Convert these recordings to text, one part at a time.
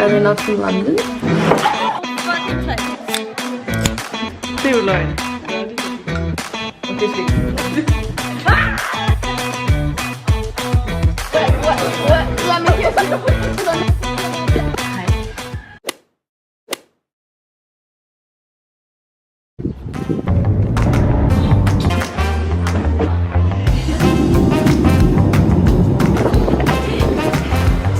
erinnert til London. Det er jo løgn. Og det skal ikke.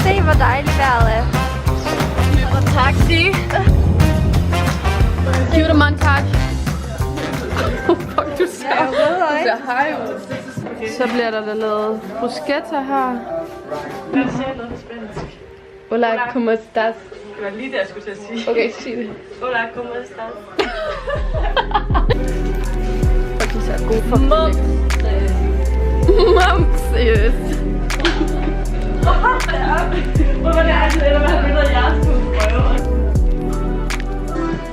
Se hvor dejligt vejret er. Og taxi. Cue the montage. Fuck, du ser hej ud. Så bliver der lavet bruschetta her. Jeg siger noget på spansk. Hola, ¿cómo estás? Det var lige det, jeg skulle til at sige. Okay, sig det. Hola, ¿cómo estás? Fuck, du ser god for mig. Mom, seriøst. Hvorfor det er altid, eller hvad han mener, jeg skulle prøve.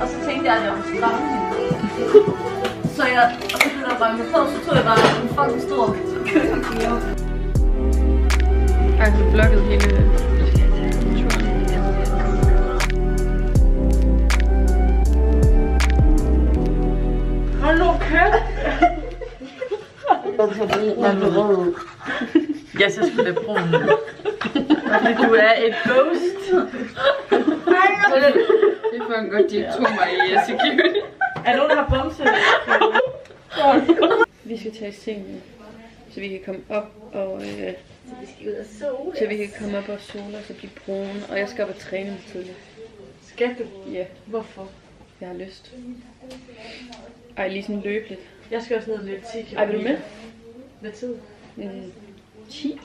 Og så tænkte jeg, at jeg var stramme hende. Så jeg, og så blev der bare på, så tog jeg bare en fucking stor køkkenknive. Ej, du blokkede hele turen. Hold nu kæft! Jeg blev rød. Jeg så skulle det brun. Fordi du er et ghost. Det er for en godt, de tog mig i security. Er nogen, der har bumset? Vi skal tage sengen, så vi kan komme op og Så vi skal ud og sole. så vi kan komme op og sole os og blive brune. Og jeg skal op og træne lidt tidligt. Skal du? Ja, Hvorfor? jeg har lyst. Ej, lige sådan løbe lidt. Jeg skal også ned og løbe 10 km. Ej, vil du med? Hvad tid? 10.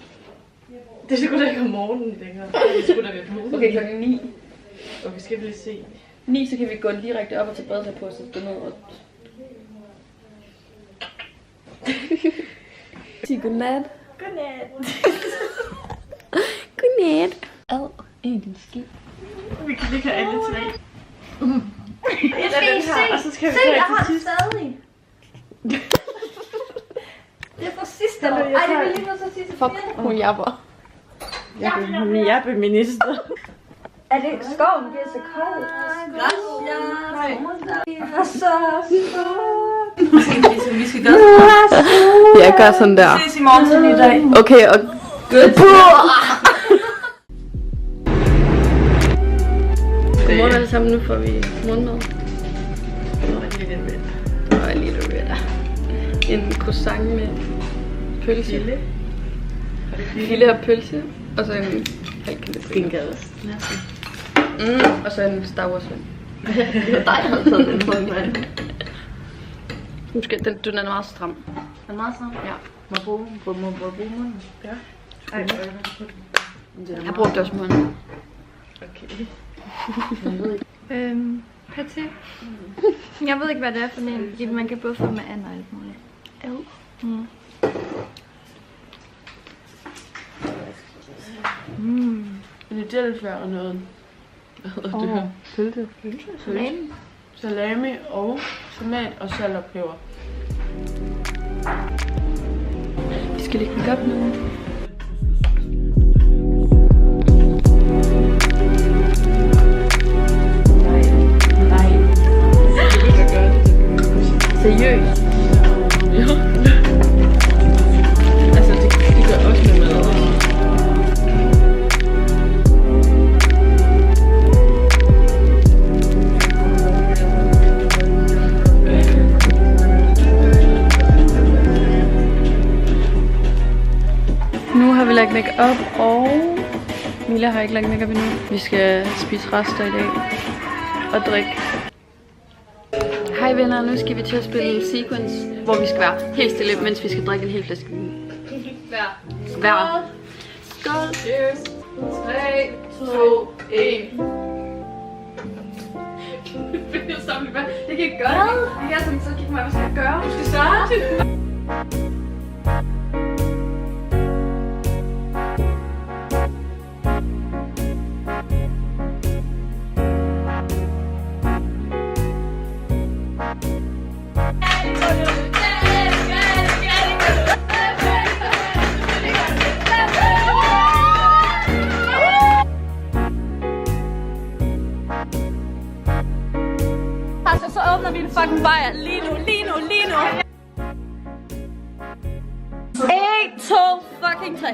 Det skulle da ikke om morgenen længere. Det skulle da være på. Okay, klokken 9. Okay, skal vi lige se. 9, så kan vi gå direkte op og tage badetøj på, og så gå ned og... Sig godnat. Godnat. Godnat. Ad, en ski. Vi kan lige have alle tre. Jeg skal I se, og så skal vi se, tage jeg til har sidst. stadig. Det er fra sidste år. Jamen, jeg Ej, det tager- vil lige nødt til at sige til Fuck, Pia. hun jabber. Jeg er minister. Er det skoven bliver så kold? Det er så Vi skal gøre Jeg gør sådan der. ses i morgen til i dag. Okay, og... Godmorgen alle sammen, nu får vi morgenmad. Og en lille red. En croissant med pølse. Lille og pølse. Og så en halv kilo Skinkeost. Og så en Star Wars ven. Det var dig, der havde taget den på en mand. Den er meget stram. Er det meget sådan? Ja. Må bruge munden? Ja. Ej, Jeg brugte også munden. okay. Paté. Jeg ved ikke, hvad det er for en, fordi man kan både få med and og alt muligt. Philadelphia og noget. Hvad hedder det her? Pølse. Salami. Salami og tomat og salt og peber. Vi skal lægge make op nu. Nej. Jeg gør det. Seriøst. Ja. Altså, det gør også med mad. Nu har vi lagt make up og Mila har ikke lagt make up endnu. Vi skal spise rester i dag og drikke. Hej venner, nu skal vi til at spille Sequence, hvor vi skal være helt stille, mens vi skal drikke en hel flaske vin. Hver. Skål! Cheers. 3, 2, 1. Det kan ikke gøre det. Det er sådan, så kigge mig, hvad skal jeg gøre? Du skal starte. fucking bajer. Lige nu. 1, 2, fucking 3.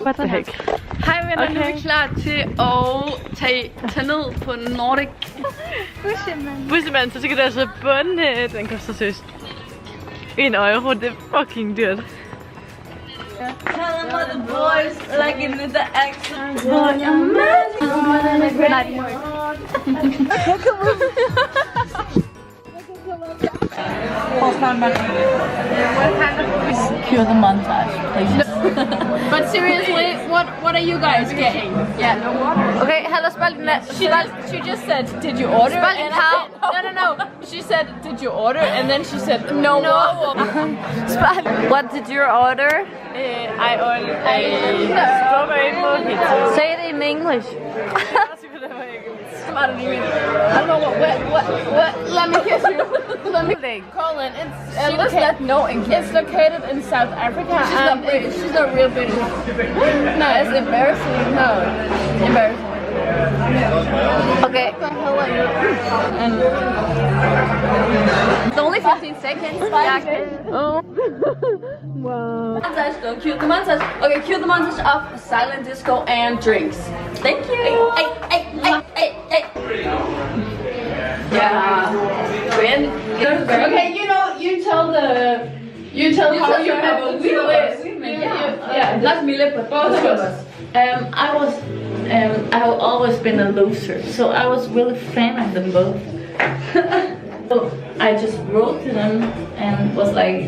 What the heck? Hej venner, okay. Nu er vi klar til at tage ned på Nordic Bussemand, så kan du altså bunde. Den koster seriøst 1 euro, det er fucking dyrt. Tell them what the boys like in the accent. Cue the montage, please. But seriously, what are you guys getting? Yeah, no water. Okay, Hella She just said, did you order? And I said, no. She said, did you order? And then she said, no. What did you order? I ordered a strawberry mojito. Say it in English. I don't know what. Let me kiss you. Let me. Colin, it's located in South Africa. She's not British. She's not real British. No, it's embarrassing. No, embarrassing. Okay. What the hell are you? And it's only 15 seconds. Oh. Wow. Montage, though. Cue the montage. Okay, cue the montage of silent disco and drinks. Thank you. Hey. Yeah. Okay, you tell how you have a Yeah, not Mille, but both of us. I've always been a loser, so I was really fan of them both. So I just wrote to them and was like,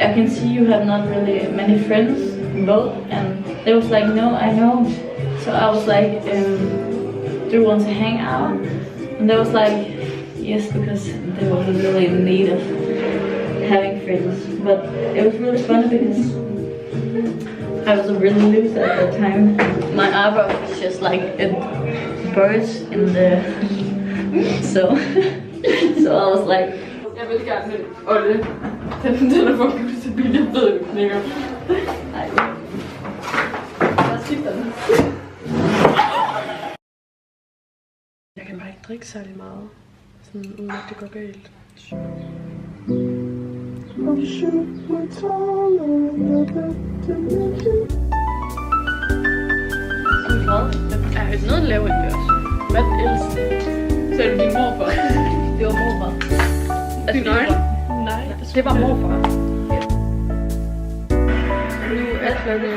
I can see you have not really many friends, both, and they was like, no, I know. So I was like, do you want to hang out? And they was like, yes, because they were really in need of having friends. But it was really fun because I was a really loser at that time. My eyebrow was just like a burst in the so I was like. Jeg vil gerne have Olle. Den er fucking stabil, jeg ved ikke knækker. Nej. Hvad skifter den? Jeg kan bare ikke drikke særlig meget. Sådan uden at det går galt. Jeg har hørt noget lavere end det også. Hvad er den ældste? Så er det din morfar? Det var morfar. Altså, nej, det var morfar. Nu er klokken.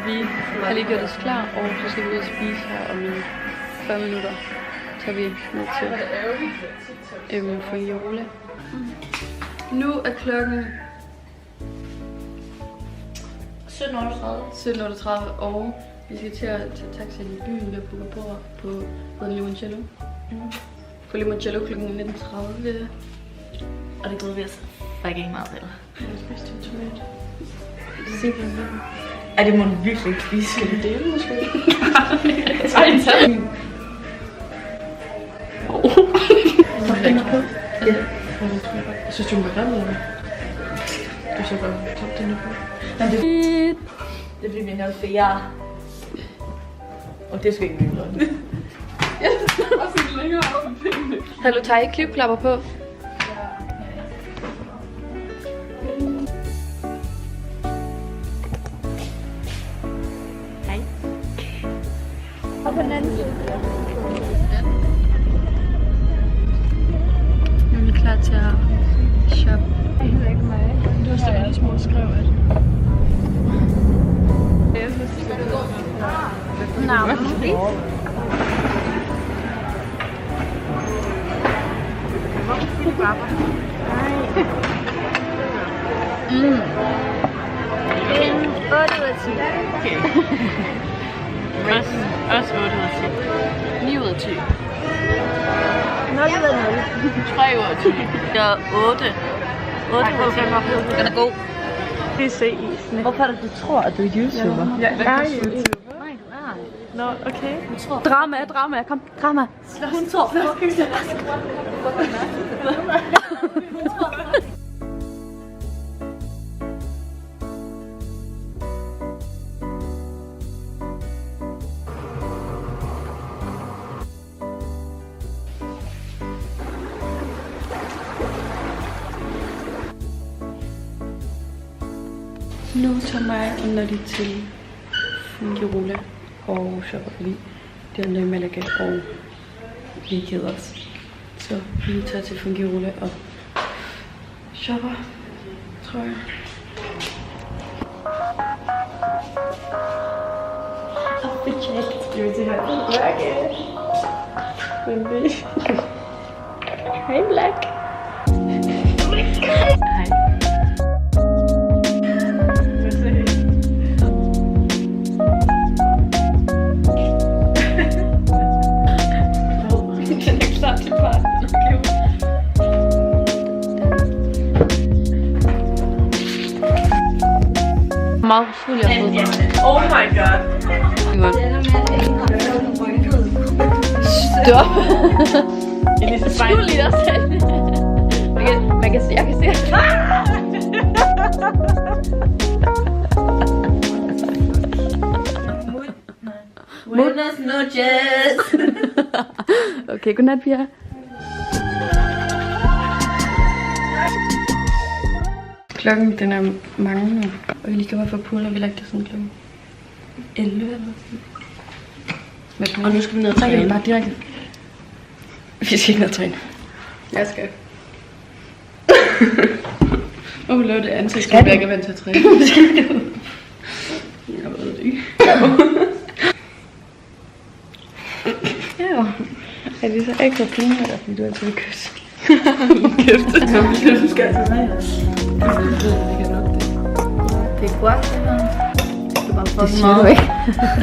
Vi har lige gjort os klar, og så skal vi ud og spise her om 40 minutter. Så er vi ned til Fangiola. Nu er klokken 17:38, og vi skal til at tage taxa i byen ved at booke bord på Limoncello. På Limoncello kl. 19:30. Og det glæder vi os fucking meget til. Ej, det må du virkelig ikke spise. Skal vi dele måske? Ej, en tag. Ja. Jeg synes, du må være med. Du så bare top den nu på. Det bliver min nok, for jeg... Og det skal ikke blive noget. Ja, det er også lidt længere op med pengene. Har du taget klipklapper på? Hej. Og på den anden side. Nu er vi klar til at shoppe. Det hedder ikke mig. Det var stadig de små skrev, at... Navn. En 8 ud af 10. Okay. Også 8 ud af 10. 9 ud af 10. 0 ud af 0. 3 ud af 10. Jeg er 8. 8 ud af 10. Den er god. Det er C-isen. Hvorfor er det, du tror, at du er YouTuber? Jeg er YouTuber. Nej, du er. Nå, okay. Drama. Kom, drama. Hun tror først. Nu tager mig og Noddy til Fuengirola og shopper, fordi det er noget Malaga, og vi keder os. Så vi tager til Fuengirola og shopper, tror jeg. Skal vi til her? Hej Black. Hej. Den er klar til parten. Meget fuld jeg har fået. Oh my god. Stop. Skjul i dig selv. Man kan se, jeg kan se. Buenas noches. Okay, godnat, Pia. Klokken den er mange nu, og vi lige kommer fra poolen, og vi lagde det sådan klokken 11 eller sådan. Og nu skal vi ned og træne. Bare direkte. Vi skal ikke ned og træne. Jeg skal. Og hun laver det ansigt, som jeg ikke er vant til at træne. Jeg ved det ikke. Ja, er det så ekstra fine, eller fordi du altid vil kysse? Kæft, du skal altså med. Det er godt, det her. Det er bare for Det siger du ikke.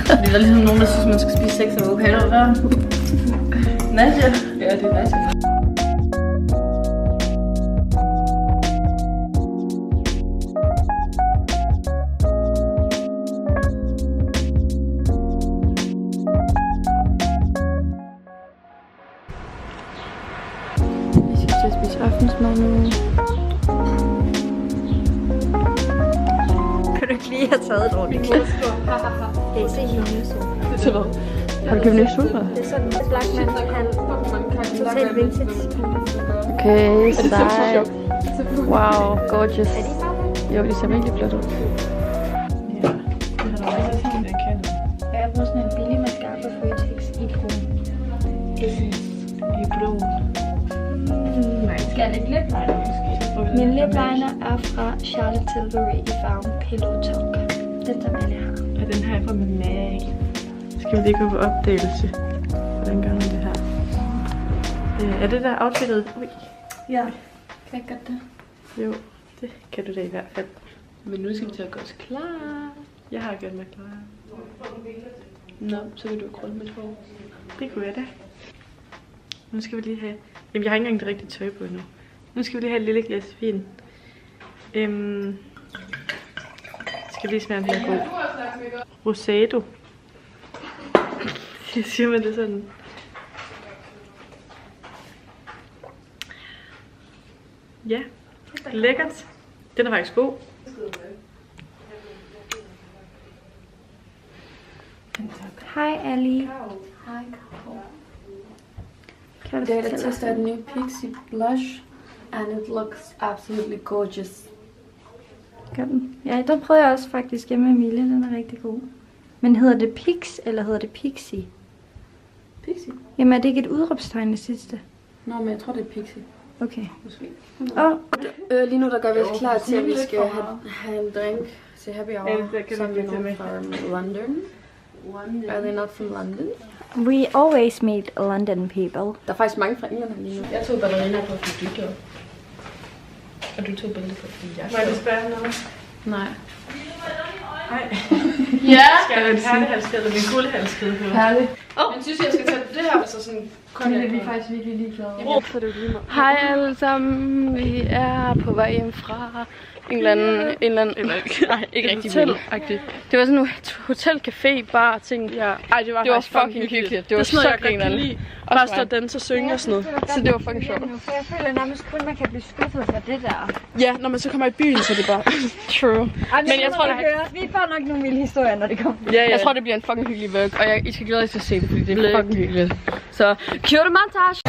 Fordi der er ligesom nogen, der synes, man skal spise 6 avocadoer der. Nadia. Ja, det er Nadia. Vi skal til at spise aftensmad nu. Kan du ikke lige have taget et ordentligt klip? Det er se hele sol. Til hvad? Har du købt nye solbriller? Det er sådan en Blackman, han totalt vintage. Okay, sej. Wow, gorgeous. Er de bare? Jo, de ser virkelig flot ud. Jeg har brugt sådan en billig mascara på Føtex i brun. I blå. Skal jeg lægge lip liner måske? Min lip liner er fra Charlotte Tilbury i farven Pillow Talk. Den som alle har. Og den her er fra min mag. Skal vi lige gå på opdagelse? Hvordan gør man det her? Er det der outfittet? Ui. Ja. Kan jeg godt det? Jo, det kan du da i hvert fald. Men nu skal vi til at gøre os klar. Jeg har gjort mig klar. Nå, så vil du krølle mit hår. Det kunne jeg da. Nu skal vi lige have... Jamen, jeg har ikke engang det rigtige tøj på endnu. Nu skal vi lige have et lille glas vin. Skal vi lige smage, om den er god. Rosado. Jeg siger man det sådan. Ja, lækkert. Den er faktisk god. Hej Ali. Hej. Kan du Today I fortælle os? tested a new Pixie blush and it looks absolutely gorgeous. Gør den? Ja, den prøvede jeg også faktisk hjemme med Emilie. Den er rigtig god. Men hedder det Pix, eller hedder det Pixie? Pixie? Jamen er det ikke et udråbstegn det sidste? Nå, men jeg tror det er Pixie. Okay. Måske. Lige nu der gør vi os klar til, at vi skal have en drink til happy hour. Som vi når fra London. Are they not from London? We always meet London people. Der er faktisk mange fra England her lige nu. Jeg tog balleriner på, fordi du gjorde. Og du tog billeder på, fordi jeg gjorde. Må jeg spørge noget? Nej. Nej. Ja! Skal jeg have en halskæde eller min guldhalskæde på? Herligt. Men synes jeg skal tage det her, så sådan... Det er vi faktisk virkelig ligeglade. Hej alle sammen. Vi er på vej hjem fra en eller anden nej, ikke rigtig hotel-agtigt. Det var sådan en hotel, café, bar ting. Ja. Ej, det var fucking hyggeligt. Det var så grinerne. Bare stå og danse og synge og sådan noget. Så det var fucking sjovt. For jeg føler nærmest kun, man kan blive skuffet for det der. Ja, når man så kommer i byen, så er det bare true. Men jeg tror, vi får nok nogle vilde historier, når det kommer. Ja. Jeg tror, det bliver en fucking hyggelig vlog, og I skal glæde jer til at se det, fordi det er fucking hyggeligt. Så, cue the montage!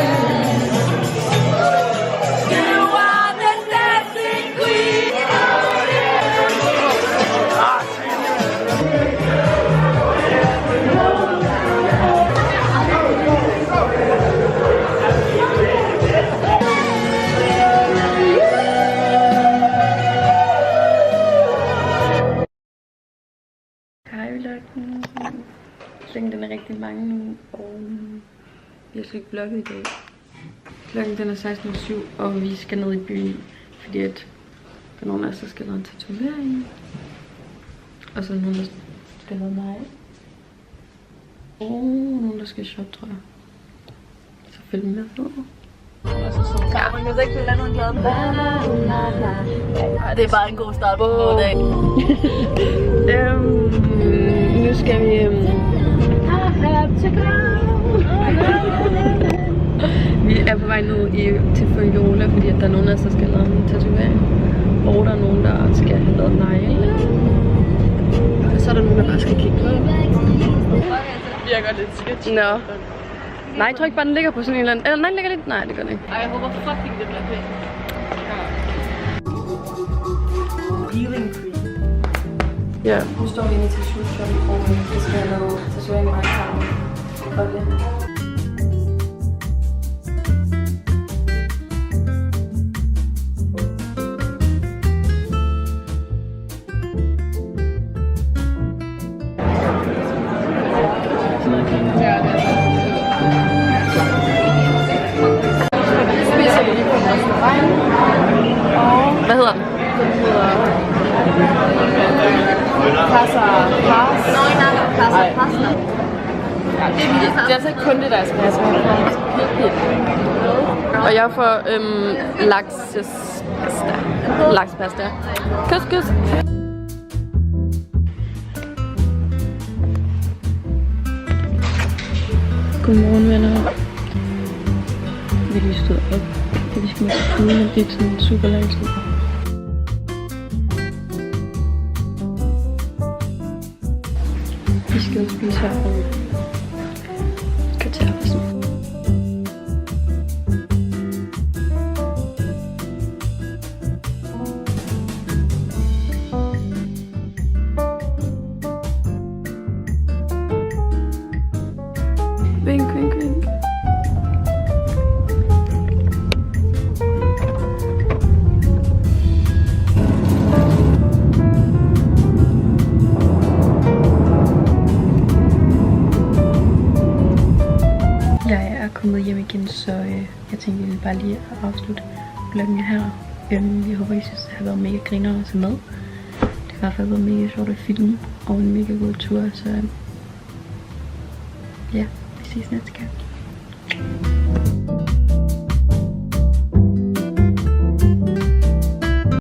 drenge nu, og jeg skal ikke vlogge i dag. Klokken den er 16:07, og vi skal ned i byen, fordi at der er nogen af os, der skal lave en tatovering. Og så er der nogen, der skal lave mig. Og nogen, der skal shoppe, tror jeg. Så følg med. Ja, man kan ikke lade nogen glade. Det er bare en god start på dag. Nu skal vi... Vi er på vej ned til Føjola, fordi at der er nogen af os, der skal lave en tatovering. Og der er nogen, der skal have lavet negle. Og så er der nogen, der bare skal kigge på. Jeg gør lidt sketch. Nå. Nej, jeg tror ikke bare, den ligger på sådan en eller anden... Eller nej, den ligger lidt... Nej, det gør den ikke. Ej, jeg håber fucking, det bliver pænt. Healing cream. Ja. Nu står vi inde i tattoo-shoppen, og vi skal have lavet tatovering meget sammen. Og det. Hvad hedder den? Casa Pas. Casa Pasta. Det er altså ikke kun det, der smager. Jeg smager Og jeg får lakspasta. Lakspasta. Kys, kys. Godmorgen, venner. Vi er lige stået op. Vi skal med til fuglen, det er sådan super lang tid. Vi skal spise her om kvarter. Vink, vink, vink. Jeg er kommet hjem igen, så jeg tænkte, jeg ville bare lige afslutte vloggen her. Jeg håber, I synes, det har været mega griner at se med. Det har i hvert fald været mega sjovt at filme, og en mega god tur, så ja, vi ses næste gang.